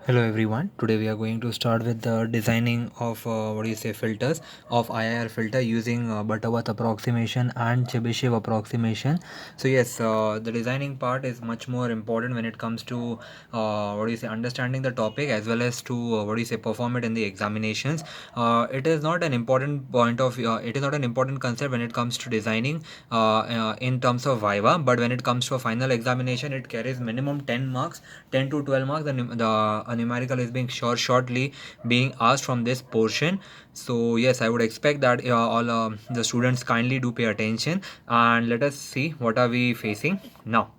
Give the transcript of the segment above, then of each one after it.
Hello everyone. Today we are going to start with the designing of filters of IIR filter using Butterworth approximation and Chebyshev approximation. So yes, the designing part is much more important when it comes to understanding the topic as well as to perform it in the examinations. It is not an important it is not an important concept when it comes to designing in terms of Viva, but when it comes to a final examination, it carries minimum 10 marks, 10 to 12 marks. The numerical is being shortly being asked from this portion. So yes, I would expect that all the students kindly do pay attention, and let us see what are we facing now.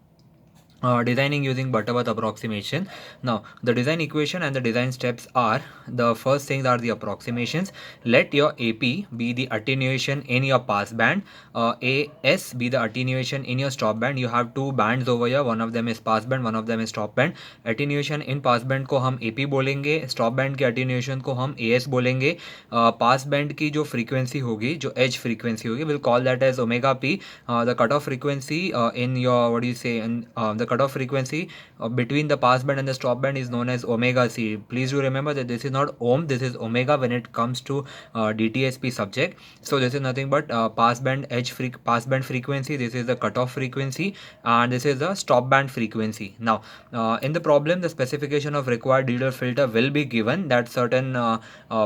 Designing using Butterworth approximation. Now, the design equation and the design steps are, the first things are the approximations. Let your AP be the attenuation in your pass band, AS be the attenuation in your stop band. You have two bands over here, one of them is pass band, one of them is stop band. Attenuation in pass band को हम AP बोलेंगे, stop band के attenuation को हम AS बोलेंगे. Pass band की जो frequency होगी, जो edge frequency होगी, we'll call that as omega p. The cutoff frequency in your the cutoff frequency between the pass band and the stop band is known as omega c. Please do remember that this is not ohm, this is omega when it comes to DTSP subject. So this is nothing but pass band frequency. This is the cutoff frequency, and this is the stop band frequency. Now, in the problem, the specification of required digital filter will be given, that certain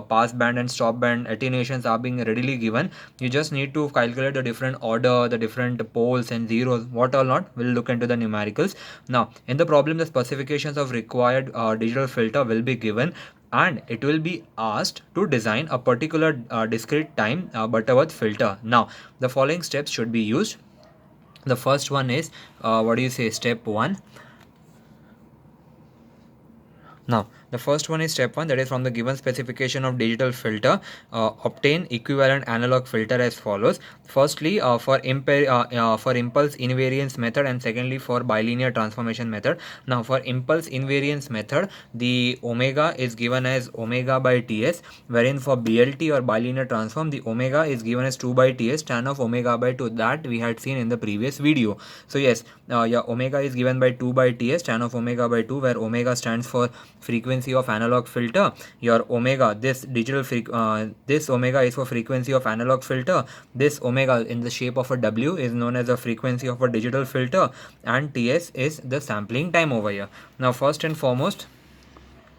pass band and stop band attenuations are being readily given. You just need to calculate the different order, the different poles and zeros, what or not. We'll look into the numericals. Now, in the problem, the specifications of required digital filter will be given, and it will be asked to design a particular discrete time Butterworth filter. Now, the following steps should be used. The first one is step 1. Now, the first one is step 1, that is, from the given specification of digital filter, obtain equivalent analog filter as follows. Firstly, for impulse invariance method, and secondly for bilinear transformation method. Now, for impulse invariance method, the omega is given as omega by Ts, wherein for BLT or bilinear transform, the omega is given as 2 by Ts, tan of omega by 2, that we had seen in the previous video. So yes, omega is given by 2 by Ts, tan of omega by 2, where omega stands for frequency of analog filter. Your omega, this omega is for frequency of analog filter. This omega in the shape of a W is known as the frequency of a digital filter, and Ts is the sampling time over here. Now, first and foremost,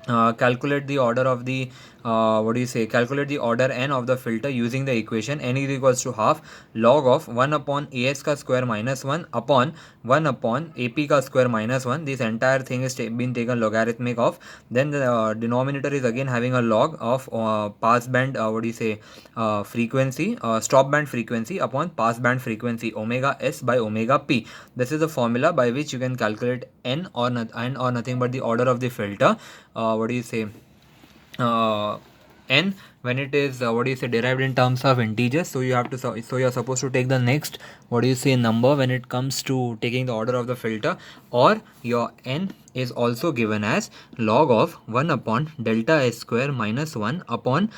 calculate the order of the calculate the order n of the filter using the equation n is equals to half log of 1 upon as ka square minus 1 upon 1 upon ap ka square minus 1. This entire thing is been taken logarithmic of. Then the denominator is again having a log of pass band frequency, stop band frequency upon pass band frequency, omega s by omega p. This is the formula by which you can calculate n or nothing but the order of the filter. N when it is derived in terms of integers. So you have to so you are supposed to take the next number when it comes to taking the order of the filter, or your n is also given as log of 1 upon delta s square minus 1 upon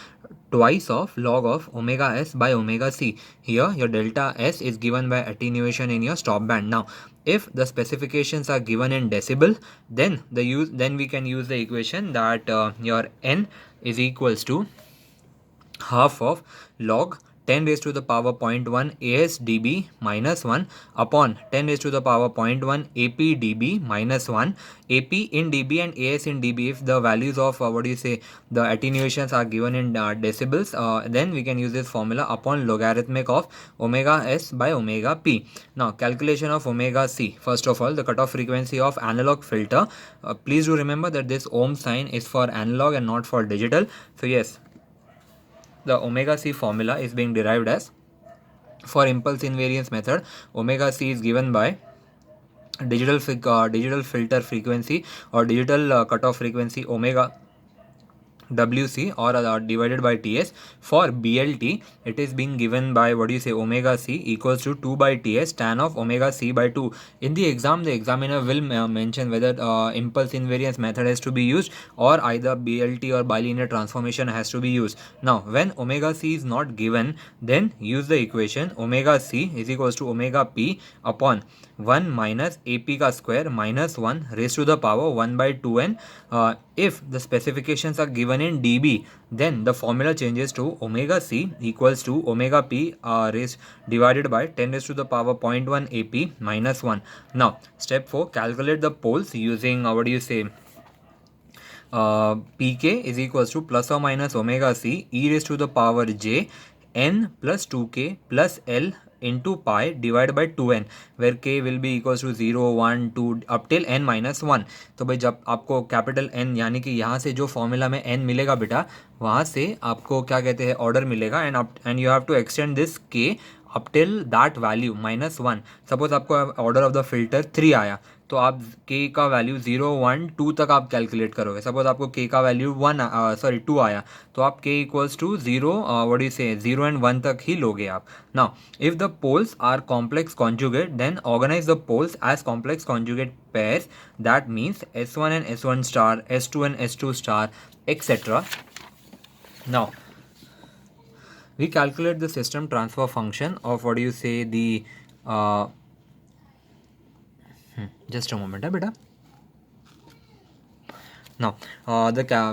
twice of log of omega s by omega c. Here your delta s is given by attenuation in your stop band. Now, if the specifications are given in decibel, then we can use the equation that your n is equals to half of log 10 raised to the power 0.1 as dB minus 1 upon 10 raised to the power 0.1 AP dB minus 1. AP in dB and as in dB, if the values of the attenuations are given in decibels, then we can use this formula upon logarithmic of omega s by omega p. Now, calculation of omega c. First of all, the cutoff frequency of analog filter. Please do remember that this ohm sign is for analog and not for digital. So yes, the omega c formula is being derived as, for impulse invariance method, omega c is given by digital filter frequency or digital cutoff frequency omega WC or divided by TS. For BLT, it is being given by omega C equals to 2 by TS tan of omega C by 2. In the exam, the examiner will mention whether impulse invariance method has to be used or either BLT or bilinear transformation has to be used. Now, when omega C is not given, then use the equation omega C is equals to omega P upon 1 minus AP का square minus 1 raised to the power 1 by 2n. If the specifications are given in dB, then the formula changes to omega C equals to omega P raised divided by 10 raised to the power 0.1 AP minus 1. Now, step 4, calculate the poles using pk is equals to plus or minus omega C e raised to the power j n plus 2k plus l into pi divided by 2n, where k will be equals to 0 1 2 up till n minus 1. तो भाई जब आपको capital n यानी कि यहाँ से जो formula में n मिलेगा बेटा, वहाँ से आपको क्या कहते हैं ऑर्डर मिलेगा, and you have to extend this k up till that value minus 1. Suppose आपको ऑर्डर ऑफ द फिल्टर 3 आया, तो आप k का वैल्यू 0 1 2 तक आप कैलकुलेट करोगे. सपोज आपको k का वैल्यू 2 आया, तो आप k इक्वल्स टू 0 0 एंड 1 तक ही लोगे आप. Now if the poles are complex conjugate, then organise the poles as complex conjugate pairs. That means S1 and S1 star, S2 and S2 star, etc. Now we calculate the system transfer function of the just a moment, beta. Now,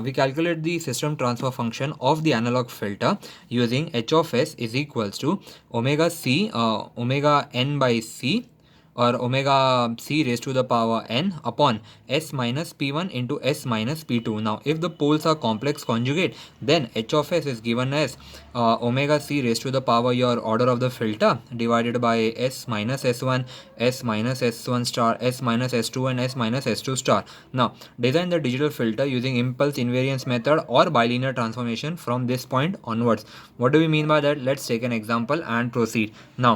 we calculate the system transfer function of the analog filter using h of s is equals to omega c, omega n by c, or omega c raised to the power n upon s minus p1 into s minus p2. Now, if the poles are complex conjugate, then h of s is given as omega c raised to the power your order of the filter divided by s minus s1, s minus s1 star, s minus s2 and s minus s2 star. Now, design the digital filter using impulse invariance method or bilinear transformation from this point onwards. What do we mean by that? Let's take an example and proceed. Now,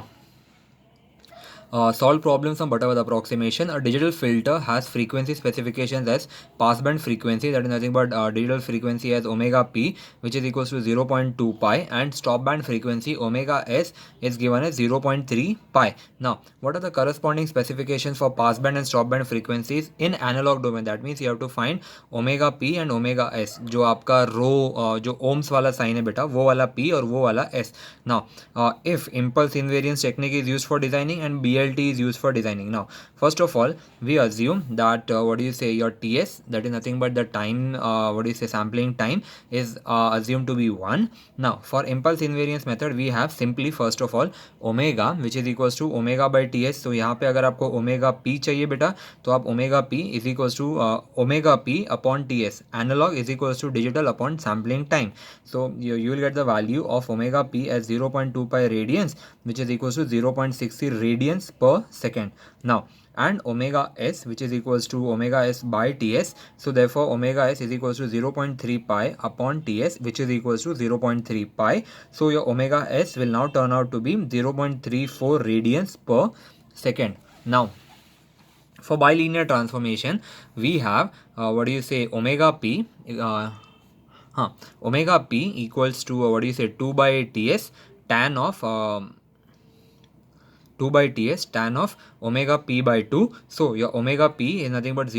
solve problems on Butterworth approximation. A digital filter has frequency specifications as passband frequency, that is nothing but digital frequency as omega p, which is equals to 0.2 pi, and stopband frequency omega s is given as 0.3 pi. Now, what are the corresponding specifications for passband and stopband frequencies in analog domain? That means you have to find omega p and omega s. जो आपका रो जो ohms वाला sign है बेटा, वो वाला p और वो वाला s. Now, if impulse invariance technique is used for designing and BLT is used for designing. Now, first of all, we assume that your TS, that is nothing but the time, sampling time is assumed to be 1. Now, for impulse invariance method, we have simply first of all omega, which is equals to omega by TS. So यहाँ पे अगर आपको omega p चाहिए बेटा, तो आप omega p is equals to omega p upon TS. Analog is equals to digital upon sampling time. So you will get the value of omega p as 0.2 pi radians, which is equals to 0.60 radians per second. Now, and omega s, which is equals to omega s by TS. So therefore omega s is equals to 0.3 pi upon TS, which is equals to 0.3 pi. So your omega s will now turn out to be 0.34 radians per second. Now, for bilinear transformation, we have omega p. Omega p equals to 2 by TS tan of 2 by TS tan of omega p by 2. So your omega p is nothing but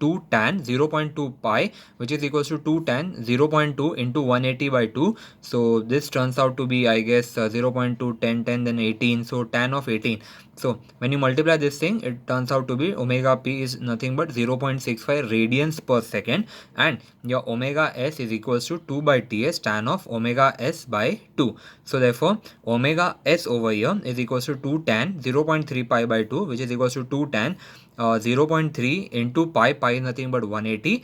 2 tan 0.2 pi, which is equals to 2 tan 0.2 into 180 by 2. So this turns out to be, I guess, 0.2 10 10 then 18. So tan of 18. So when you multiply this thing, it turns out to be omega p is nothing but 0.65 radians per second, and your omega s is equals to 2 by TS tan of omega s by 2. So therefore omega s over here is equals to 2 tan 0.3 pi by 2, which is equals to 2 tan 0.3 into pi is nothing but 180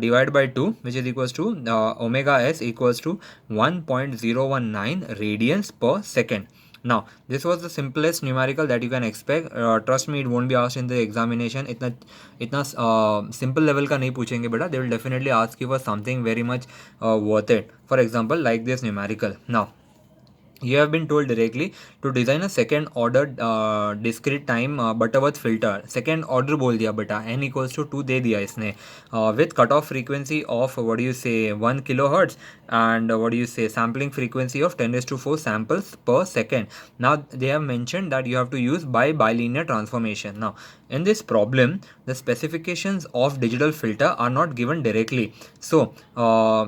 divided by 2, which is equals to omega s equals to 1.019 radians per second. Now, this was the simplest numerical that you can expect. Trust me, it won't be asked in the examination. इतना simple level का नहीं पूछेंगे बेटा. They will definitely ask you for something very much worth it. For example, like this numerical. Now, You have been told directly to design a second order discrete time Butterworth filter. second order बोल दिया बेटा, n equals to 2 दे दिया इसने, with cutoff frequency of what do you say 1 kilohertz and what do you say sampling frequency of 10 raised to 4 samples per second. Now they have mentioned that you have to use by bilinear transformation. Now in this problem the specifications of digital filter are not given directly, so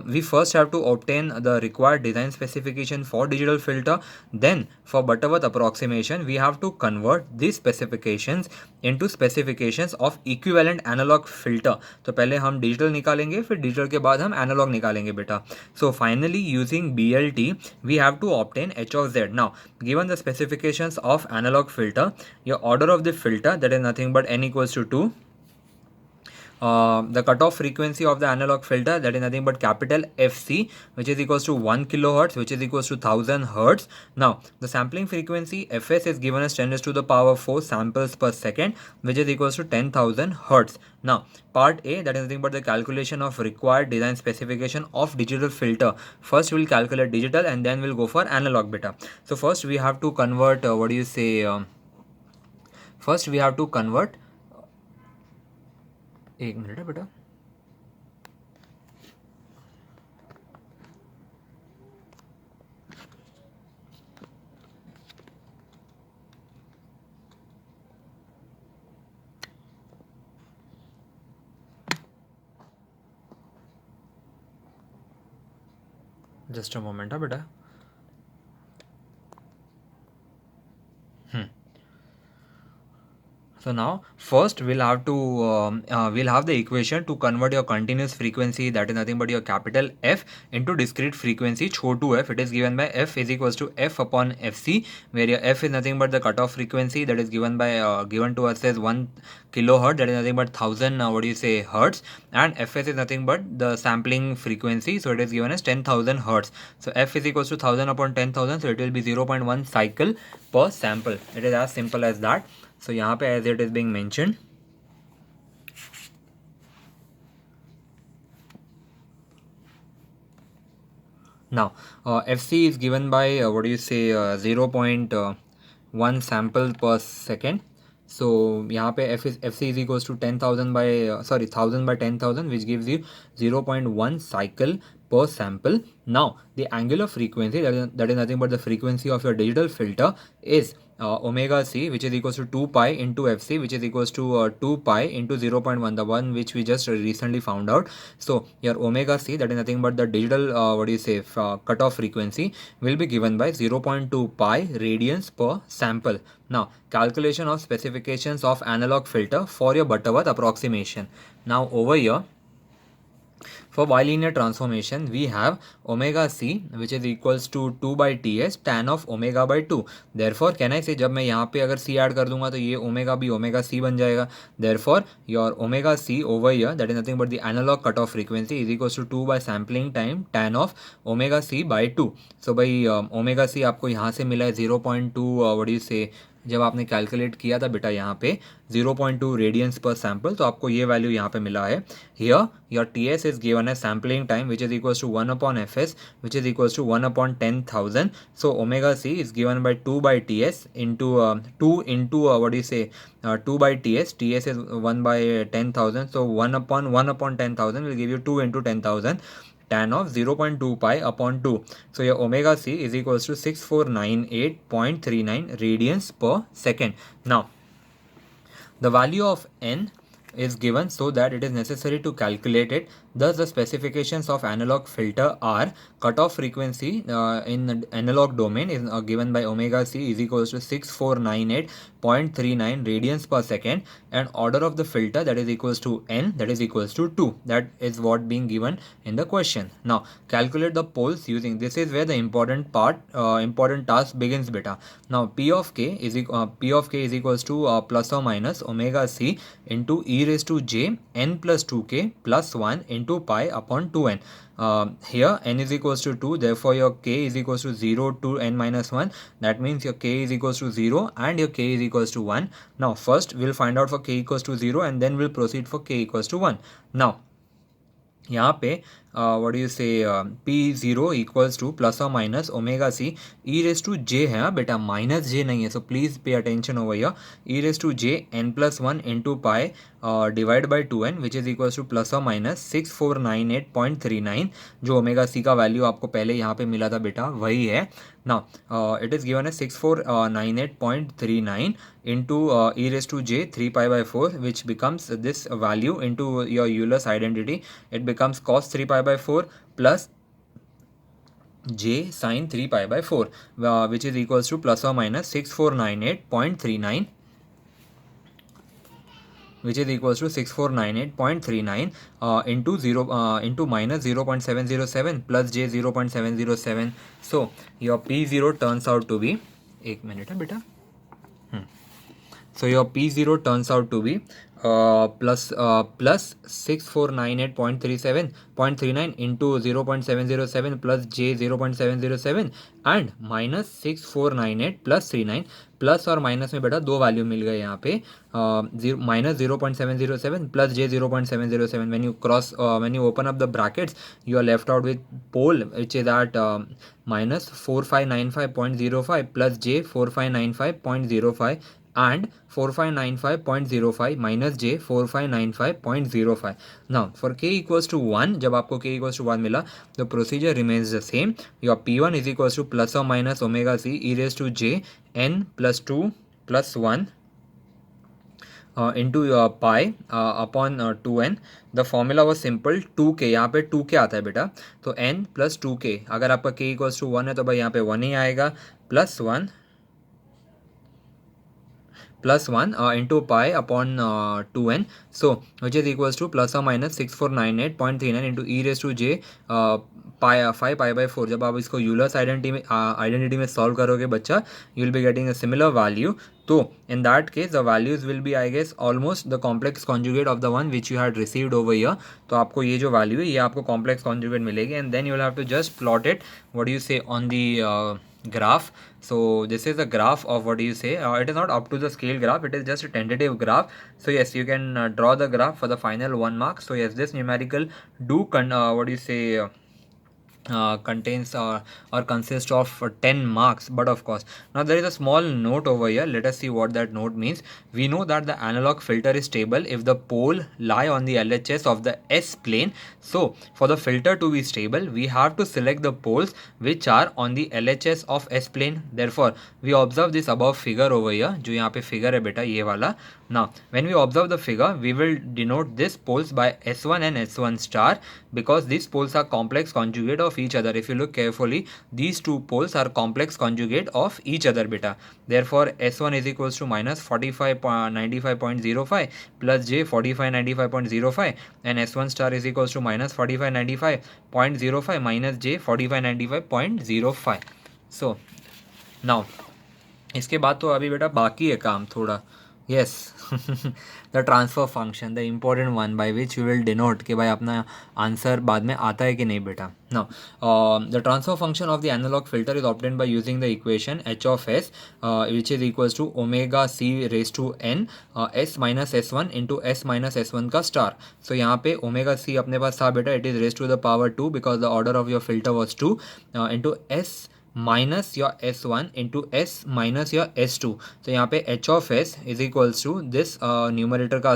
we first have to obtain the required design specification for digital filter. Then for Butterworth approximation we have to convert these specifications into specifications of equivalent analog filter. तो पहले हम digital निकालेंगे, फिर digital के बाद हम analogue निकालेंगे बेटा. So finally using BLT we have to obtain H of Z. Now given the specifications of analog filter, your order of the filter, that is nothing but n equals to 2. The cutoff frequency of the analog filter, that is nothing but capital FC, which is equals to 1 kilohertz, which is equals to 1000 hertz. Now the sampling frequency Fs is given as 10 raised to the power 4 samples per second, which is equals to 10,000 hertz. Now part A, that is nothing but the calculation of required design specification of digital filter. First we'll calculate digital and then we'll go for analog beta. So first we have to convert first we have to convert, एक minute है बेटा. Just a moment है बेटा. So now first we'll have the equation to convert your continuous frequency, that is nothing but your capital F, into discrete frequency Chhotu f. It is given by F is equals to F upon FC, where your F is nothing but the cutoff frequency that is given to us as 1 kilohertz, that is nothing but 1000 hertz, and Fs is nothing but the sampling frequency, so it is given as 10,000 hertz. So F is equals to 1000 upon 10,000, so it will be 0.1 cycle per sample. It is as simple as that. So यहाँ पे as it is being mentioned, now FC is given by 0.1 sample per second. So यहाँ पे FC is equals to 10,000 by 1000 by 10,000, which gives you 0.1 cycle per sample. Now the angular frequency, that is nothing but the frequency of your digital filter, is omega c, which is equals to 2 pi into FC, which is equals to 2 pi into 0.1, the one which we just recently found out. So your omega c, that is nothing but the digital cutoff frequency, will be given by 0.2 pi radians per sample. Now calculation of specifications of analog filter for your Butterworth approximation. Now over here, for bilinear transformation we have omega c, which is equals to 2 by ts tan of omega by 2. Therefore can I say, जब मैं यहाँ पे अगर c add कर दूंगा तो ये omega भी omega c बन जाएगा. Therefore your omega c over here, that is nothing but the analog cutoff frequency, is equals to 2 by sampling time tan of omega c by 2. So भाई omega c आपको यहाँ से मिला है 0.2 जब आपने कैलकुलेट किया था बेटा यहाँ पे 0.2 रेडियंस पर सैम्पल, तो आपको ये वैल्यू यहाँ पे मिला है. Here your T S is given as sampling time, which is equals to 1 upon F S, which is equals to 1 upon 10,000. So omega C is given by 2 by ts into 2 into 2 by ts. ts is 1 by 10,000, so 1 upon 10,000 will give you 2 into 10,000 tan of 0.2 pi upon 2. So your omega c is equals to 6498.39 radians per second. Now the value of n is given so that it is necessary to calculate it. Thus the specifications of analog filter are cutoff frequency in the analog domain is given by omega c is equals to 6498.39 radians per second, and order of the filter, that is equals to n, that is equals to 2. That is what being given in the question. Now calculate the poles using, this is where the important task begins beta. Now p of k is equals to plus or minus omega c into e raised to j n plus 2k plus 1 into pi upon 2n. Here n is equals to 2, therefore your k is equals to 0 to n minus 1. That means your k is equals to 0 and your k is equals to 1. Now first we'll find out for k equals to 0 and then we'll proceed for k equals to 1. Now यहाँ पे what do you say p0 equals to plus or minus omega c e raised to j है हाँ बेटा, minus j नहीं है, so please pay attention over here. e raised to j n plus 1 into pi divide by 2n which is equals two plus और minus 6498.39. जो omega C का value आपको पहले यहाँ पे मिला था बेटा वही है. Now, it is given as 6498.39 into e raised to j 3 pi by 4, which becomes this value into your Euler's identity. It becomes cos 3 pi by 4 plus j sin 3 pi by 4, which is equals to plus or minus 6498.39, which is equals to 6498.39 into minus 0.707 plus j 0.707. So your P0 turns out to be, एक minute है बेटा. So your P0 turns out to be plus 6498.39 into 0.707 plus j 0.707 and minus 6498 plus 39. Plus और minus में बेटा दो value मिल गए यहाँ पे, minus 0.707 plus j 0.707. when you open up the brackets, you are left out with pole which is at minus 4595.05 plus j 4595.05 and 4595.05 minus j 4595.05. Now for k equals to 1, जब आपको k equals to 1 मिला, the procedure remains the same. Your P1 is equals to plus or minus omega c e raised to j n plus 2 plus 1 into pi upon 2n. The formula was simple, 2k, यहाँ पे 2k आता है बेटा, तो n plus 2k. अगर आपका k equals to 1 है तो भाई यहाँ पे 1 ही आएगा, plus 1 into pi upon 2n, so which is equals to plus or minus 6498.39 into e raised to j pi 5 pi by 4. जब आप इसको यूलर्स आइडेंटिटी में सॉल्व करोगे बच्चा, you will be getting a similar value. तो in that case the values will be, I guess, almost the complex conjugate of the one which you had received over here. तो आपको ये जो value है ये आपको complex conjugate मिलेगी, and then you will have to just plot it, what do you say, on the graph. So this is the graph of, what do you say, it is not up to the scale graph, it is just a tentative graph. So yes, you can draw the graph for the final 1 mark. So yes, this numerical do what do you say contains or consists of 10 marks. But of course, now there is a small note over here. Let us see what that note means. We know that the analog filter is stable if the pole lie on the LHS of the S plane. So for the filter to be stable, we have to select the poles which are on the LHS of S plane. Therefore we observe this above figure over here, जो यहाँ पे figure है बेटा ये वाला. Now when we observe the figure, we will denote these poles by S1 and S1 star, because these poles are complex conjugate of each other. If you look carefully, these two poles are complex conjugate of each other beta. Therefore S1 is equals to minus 4595.05 plus j 4595.05 and S1 star is equals to minus 4595.05 minus j 4595.05. So now इसके बाद तो अभी बेटा बाकी है काम थोड़ा. Yes, the transfer function, the important one by which we will denote कि भाई अपना आंसर बाद में आता है कि नहीं बेटा. Now, the transfer function of the analog filter is obtained by using the equation h of s, which is equals to omega c raised to n s minus s1 into s minus s1 का star. So यहाँ पे omega c अपने पास था बेटा, it is raised to the power 2 because the order of your filter was 2 into s minus your s1 into s minus your s2. तो यहाँ पे h of s is equals to this numerator का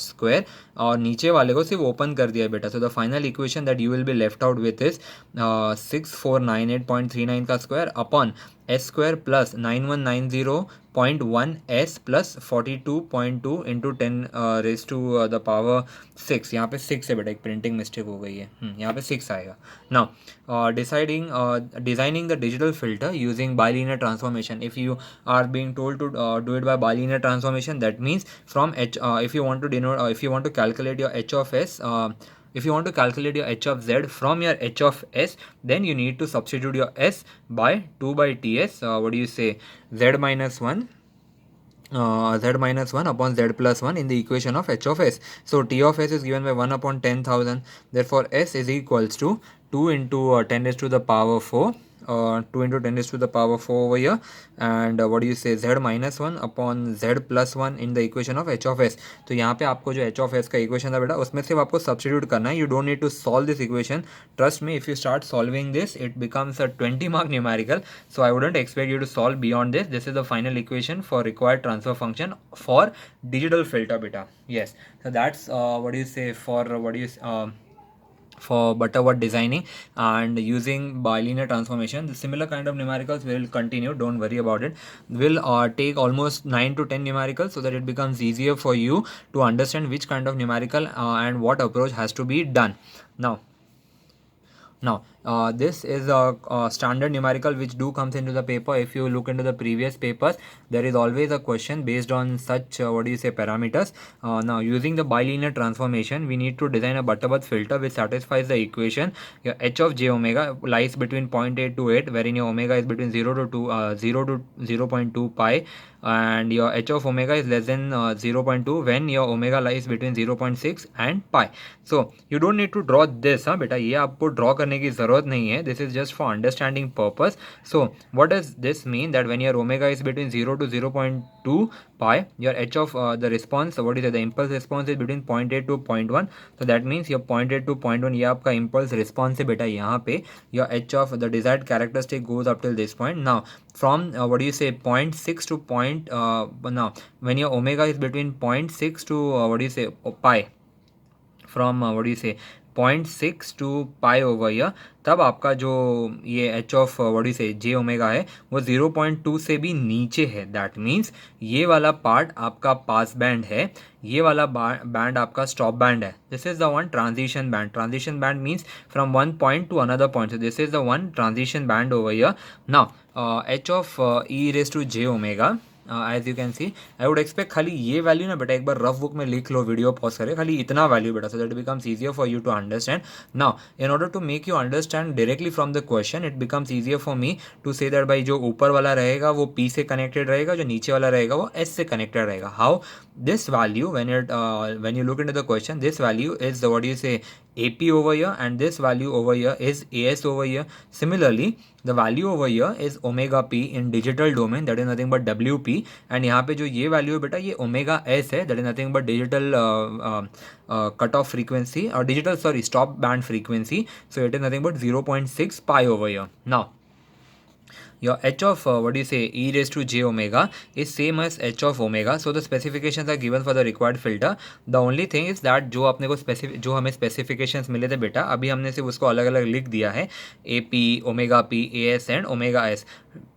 square और नीचे वाले को सिर्फ open कर दिया बेटा. So the final equation that you will be left out with is 6498.39 का square upon s square plus 9190.1 s plus 42.2 into 10 raised to the power 6. यहाँ पे 6 है बेटा, एक प्रिंटिंग मिस्टेक हो गई है, यहाँ पे 6 आएगा. Now designing the digital filter using bilinear transformation. If you are being told to do it by bilinear transformation, that means from h if you want to denote if you want to calculate your h of s, if you want to calculate your h of z from your h of s, then you need to substitute your s by 2 by ts, what do you say, z minus 1 upon z plus 1 in the equation of h of s. So t of s is given by 1 upon 10,000. Therefore s is equals to 2 into 10 raised to the power 4 2 into 10 raised to the power 4 over here, and what do you say, z minus 1 upon z plus 1 in the equation of h of s. तो यहाँ पे आपको जो h of s का equation था बेटा उसमें सिर्फ आपको सब्सटीट्यूट करना है. You don't need to solve this equation. Trust me, if you start solving this it becomes a 20 mark numerical. So I wouldn't expect you to solve beyond this. This is the final equation for required transfer function for digital filter beta. Yes, so that's what do you say for what do you for Butterworth designing and using bilinear transformation. The similar kind of numericals will continue, don't worry about it. We'll take almost 9 to 10 numericals so that it becomes easier for you to understand which kind of numerical and what approach has to be done. Now, this is a standard numerical which do comes into the paper. If you look into the previous papers, there is always a question based on such what do you say parameters. Now, using the bilinear transformation, we need to design a Butterworth filter which satisfies the equation. Your h of j omega lies between 0.8 to 8, wherein your omega is between 0 to 0 to 0.2 pi, and your h of omega is less than 0.2 when your omega lies between 0.6 and pi. So you don't need to draw this बेटा, ये आपको draw करने की ज़रूरत नहीं है. This is just for understanding purpose. So what does this mean? That when your omega is between 0 to 0.2 pi, your h of the response, what is it, the impulse response is between 0.8 to 0.1. So that means your 0.8 to 0.1 ये आपका impulse response है बेटा. यहाँ पे your h of the desired characteristic goes up till this point. Now from what do you say 0.6 to now when your omega is between 0.6 to what do you say pi, from what do you say 0.6 to pi over here, तब आपका जो ये h of what do you say j omega है वो 0.2 से भी नीचे है. दैट मीन्स ये वाला पार्ट आपका पास बैंड है, ये वाला बैंड आपका स्टॉप बैंड है. This is the one transition band. Transition band means from one point to another point. So this is the one transition band over here. Now h of e raise to j omega, as you can see, I would expect खाली ये value ना बेटा एक बार rough book में लिख लो, video pause करे, खाली इतना वैल्यू बेटा, so that becomes easier for you to understand. Now in order to make you understand directly from the question, it becomes easier for me to say that भाई जो ऊपर वाला रहेगा वो P से कनेक्टेड रहेगा, जो नीचे वाला रहेगा वो S से कनेक्टेड रहेगा. How this value when you look into the question, this value is the what do you say AP over here, and this value over here is AS over here. Similarly, the value over here is omega p in digital domain, that is nothing but WP, and यहाँ पे जो ये value है बेटा ये omega S है, that is nothing but digital cut off frequency or digital stop band frequency. So it is nothing but 0.6 pi over here. Now your h of what do you say e raised to j omega is same as h of omega. So the specifications are given for the required filter. The only thing is that जो अपने को जो हमें specifications मिले थे बेटा, अभी हमने सिर्फ उसको अलग अलग लिख दिया है, AP, omega p, AS and omega s.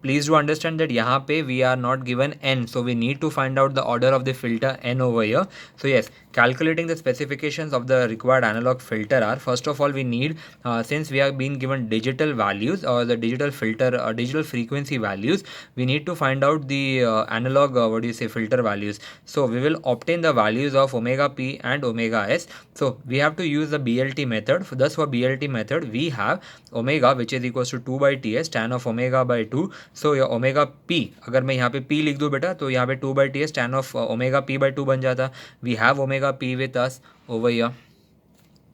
Please do understand that यहाँ पे we are not given n, so we need to find out the order of the filter n over here. So yes, calculating the specifications of the required analog filter are, first of all we need since we have been given digital values or the digital filter or digital frequency values, we need to find out the analog what do you say filter values. So we will obtain the values of omega p and omega s. So we have to use the BLT method. Thus for BLT method we have omega which is equals to 2 by ts tan of omega by 2. So your omega p, अगर मैं यहाँ पे p लिख दूँ बेटा तो यहाँ पे 2 by ts tan of omega p by 2 बन जाता. We have omega p with us over here.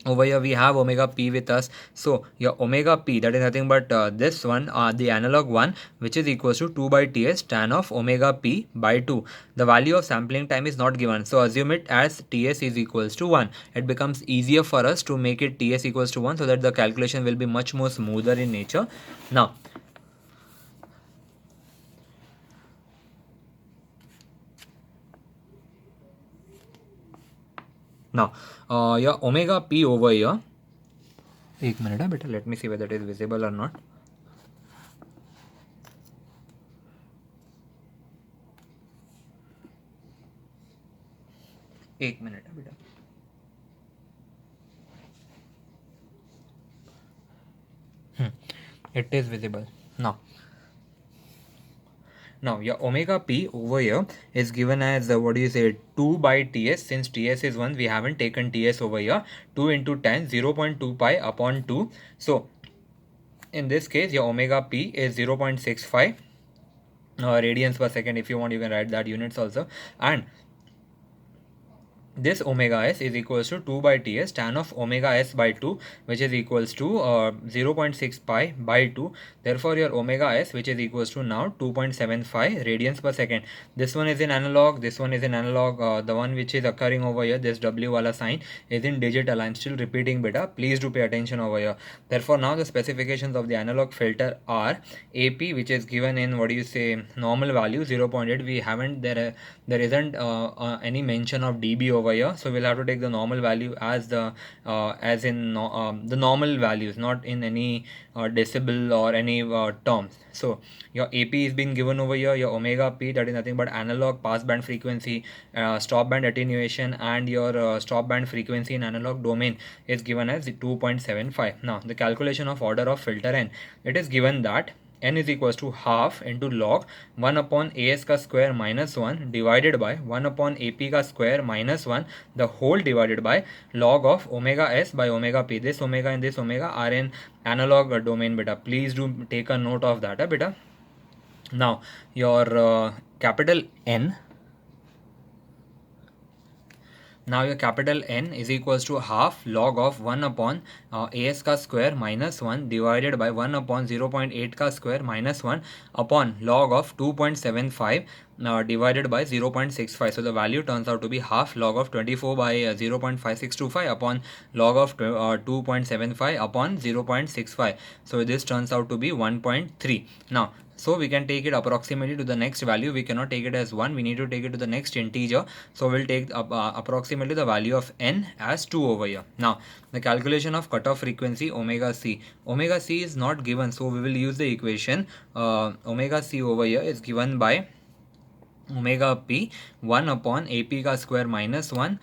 Over here we have omega p with us. So your omega p, that is nothing but this one, the analog one, which is equals to 2 by ts tan of omega p by 2. The value of sampling time is not given, so assume it as ts is equals to 1. It becomes easier for us to make it ts equals to 1 so that the calculation will be much more smoother in nature. Now your omega p over here, एक minute है बेटा, let me see whether it is visible or not. एक minute है बेटा. It is visible now your omega p over here is given as what do you say 2 by ts. Since ts is 1, we haven't taken ts over here. 2 into 10, 0.2 pi upon 2. So in this case your omega p is 0.65 radians per second. If you want you can write that units also. And this omega s is equals to 2 by ts tan of omega s by 2, which is equals to 0.6 pi by 2. Therefore your omega s, which is equals to now 2.75 radians per second. This one is in analog, this one is in analog. The one which is occurring over here, this w wala sign, is in digital. I'm still repeating beta, please do pay attention over here. Therefore now the specifications of the analog filter are ap, which is given in what do you say normal value 0.8. We haven't there isn't any mention of dB over here, so we'll have to take the normal value as the as in the normal values, not in any decibel or any terms. So your AP is being given over here, your omega p, that is nothing but analog pass band frequency, stop band attenuation, and your stop band frequency in analog domain is given as 2.75. Now the calculation of order of filter n, it is given that n is equals to half into log 1 upon as ka square minus 1 divided by 1 upon ap ka square minus 1, the whole divided by log of omega s by omega p. This omega and this omega are in analog domain beta. Please do take a note of that beta. Now your capital N, now your capital N is equals to half log of 1 upon as ka square minus 1 divided by 1 upon 0.8 ka square minus 1 upon log of 2.75 divided by 0.65. So the value turns out to be half log of 24 by 0.5625 upon log of 2.75 upon 0.65. So this turns out to be 1.3. Now so we can take it approximately to the next value. We cannot take it as 1. We need to take it to the next integer. So we'll take approximately the value of n as 2 over here. Now the calculation of cutoff frequency omega c. Omega c is not given, so we will use the equation omega c over here is given by omega p 1 upon ap ka square minus 1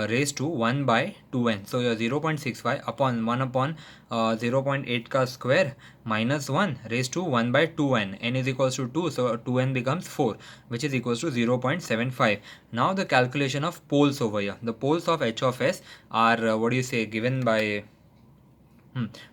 raised to 1 by 2n. So your 0.65 upon 1 upon 0.8 ka square minus 1 raised to 1 by 2n. N is equals to 2, so 2n becomes 4, which is equals to 0.75. Now the calculation of poles over here. The poles of h of s are what do you say given by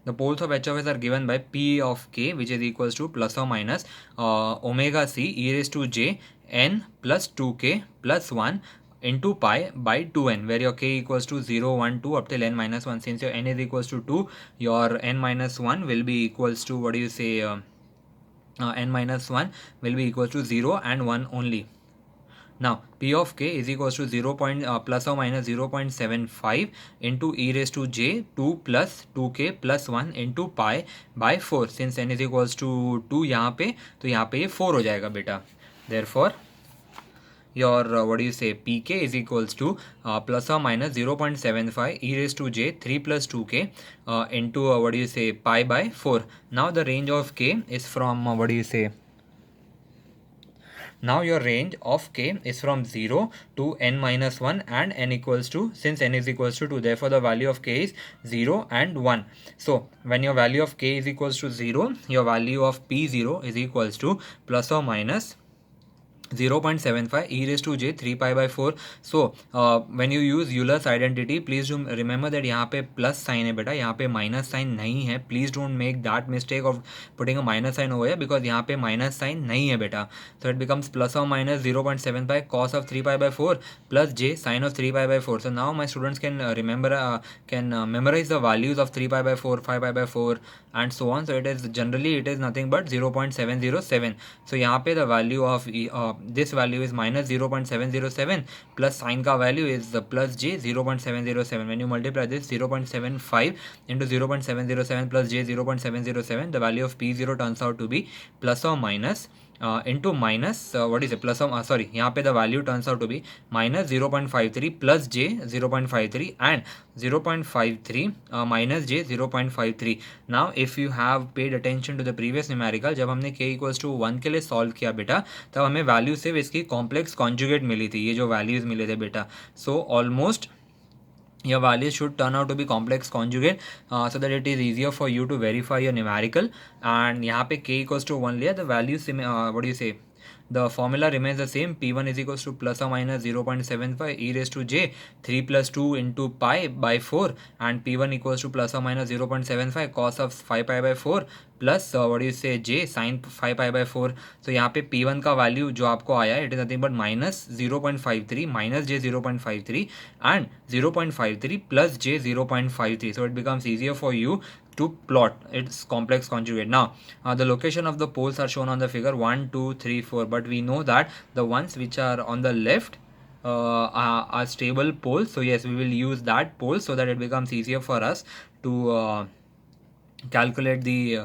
the poles of h of s are given by p of k, which is equals to plus or minus omega c e raised to j n plus 2k plus 1 into pi by 2n, where your k equals to 0, 1, 2 up till n minus 1. Since your n is equals to 2, your n minus 1 will be equals to what do you say n minus 1 will be equals to 0 and 1 only. Now p of k is equals to 0. Plus or minus 0.75 into e raised to j 2 plus 2k plus 1 into pi by 4. Since n is equals to 2 यहाँ पे, तो यहाँ पे ये 4 हो जाएगा बेटा. Therefore your what do you say pk is equals to plus or minus 0.75 e raised to j 3 plus 2k into what do you say pi by 4. Now the range of k is from what do you say, now your range of k is from 0 to n minus 1 and n equals to, since n is equals to 2, therefore the value of k is 0 and 1. So when your value of k is equals to 0, your value of p0 is equals to plus or minus 0.75 e raised to j 3 pi by 4. So when you use Euler's identity, please do remember that यहाँ पे plus sign है बेटा, यहाँ पे minus sign नहीं है. Please don't make that mistake of putting a minus sign over here, because यहाँ पे minus sign नहीं है बेटा. So it becomes plus or minus 0.75 cos of 3 pi by 4 plus j sin of 3 pi by 4. So now my students can memorize the values of 3 pi by 4, 5 pi by 4 and so on. So it is generally it is nothing but 0.707. So यहाँ पे the value of this value is minus 0.707 plus sine ka value is the plus j 0.707. When you multiply this 0.75 into 0.707 plus j 0.707, the value of p0 turns out to be plus or minus into minus what is it plus or sorry यहाँ पे the value turns out to be minus 0.53 plus j 0.53 and 0.53 minus j 0.53. Now if you have paid attention to the previous numerical, जब हमने k equals to 1 के लिए solve किया बेटा, तब हमें value सिर्फ इसकी complex conjugate मिली थी, ये जो values मिले थे बेटा. So almost your values should turn out to be complex conjugate so that it is easier for you to verify your numerical. And यहाँ पे k equals to 1 लिया, the value what do you say the formula remains the same. P1 is equals to plus or minus 0.75 e raised to j 3 plus 2 into pi by 4, and P1 equals to plus or minus 0.75 cos of 5 pi by 4 plus what you से जे sign 5 pi by 4. तो यहाँ पे P1 का value जो आपको आया है it is nothing but minus 0.53 minus J 0.53 and 0.53 plus J 0.53. So it becomes easier for you to plot its complex conjugate. Now the location of the poles are shown on the figure 1, 2, 3, 4, but we know that the ones which are on the left are stable poles. So yes, we will use that pole so that it becomes easier for us to calculate the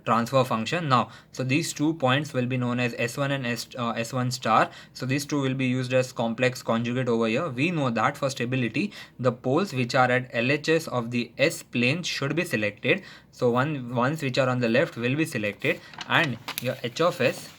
transfer function. Now so these 2 points will be known as S1 and S1 star. So these two will be used as complex conjugate over here. We know that for stability the poles which are at LHS of the S plane should be selected. So ones which are on the left will be selected, and your H of S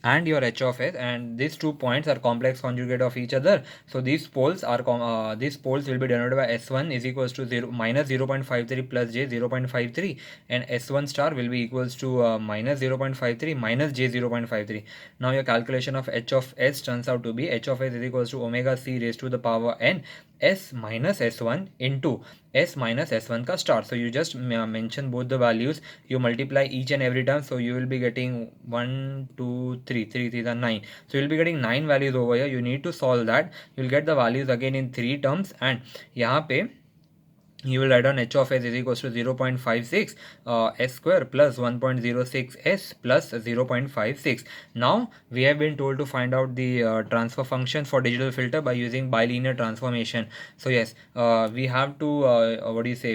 and your H of S, and these 2 points are complex conjugate of each other. So these poles will be denoted by S1 is equals to 0 minus 0.53 plus J 0.53, and S1 star will be equals to minus 0.53 minus J 0.53. Now your calculation of H of S turns out to be H of S is equals to omega C raised to the power n S minus S1 into S minus S1 ka star. So you just mention both the values, you multiply each and every term, so you will be getting 1, 2, 3, 3, 3 are 9. So you'll be getting 9 values over here. You need to solve that. You'll get the values again in 3 terms, and यहाँ पे you will write on H of S is equals to 0.56 S square plus 1.06 S plus 0.56. Now we have been told to find out the transfer function for digital filter by using bilinear transformation. So yes, we have to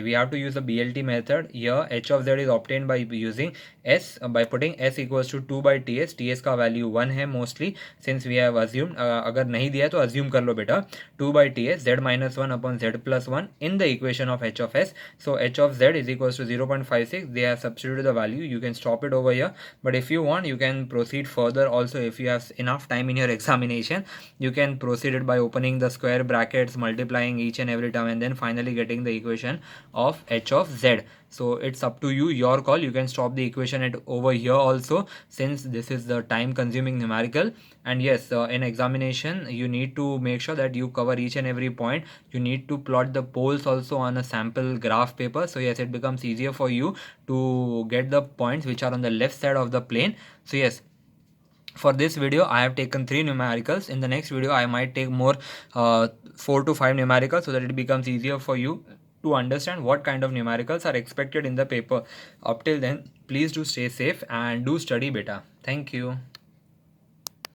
we have to use the BLT method. Here H of Z is obtained by using S by putting S equals to 2 by TS. TS का value 1 है mostly, since we have assumed. अगर नहीं दिया तो assume कर लो बेटा, 2 by TS Z minus 1 upon Z plus 1 in the equation of H of S. So H of Z is equals to 0.56. They have substituted the value. You can stop it over here, but if you want you can proceed further also. If you have enough time in your examination, you can proceed it by opening the square brackets, multiplying each and every term, and then finally getting the equation of H of Z. So it's up to you, your call. You can stop the equation at over here also, since this is the time consuming numerical. And yes, in examination you need to make sure that you cover each and every point. You need to plot the poles also on a sample graph paper. So yes, it becomes easier for you to get the points which are on the left side of the plane. So yes, for this video I have taken 3 numericals. In the next video I might take more 4 to 5 numericals, so that it becomes easier for you to understand what kind of numericals are expected in the paper. Up till then, please do stay safe and do study beta. Thank you.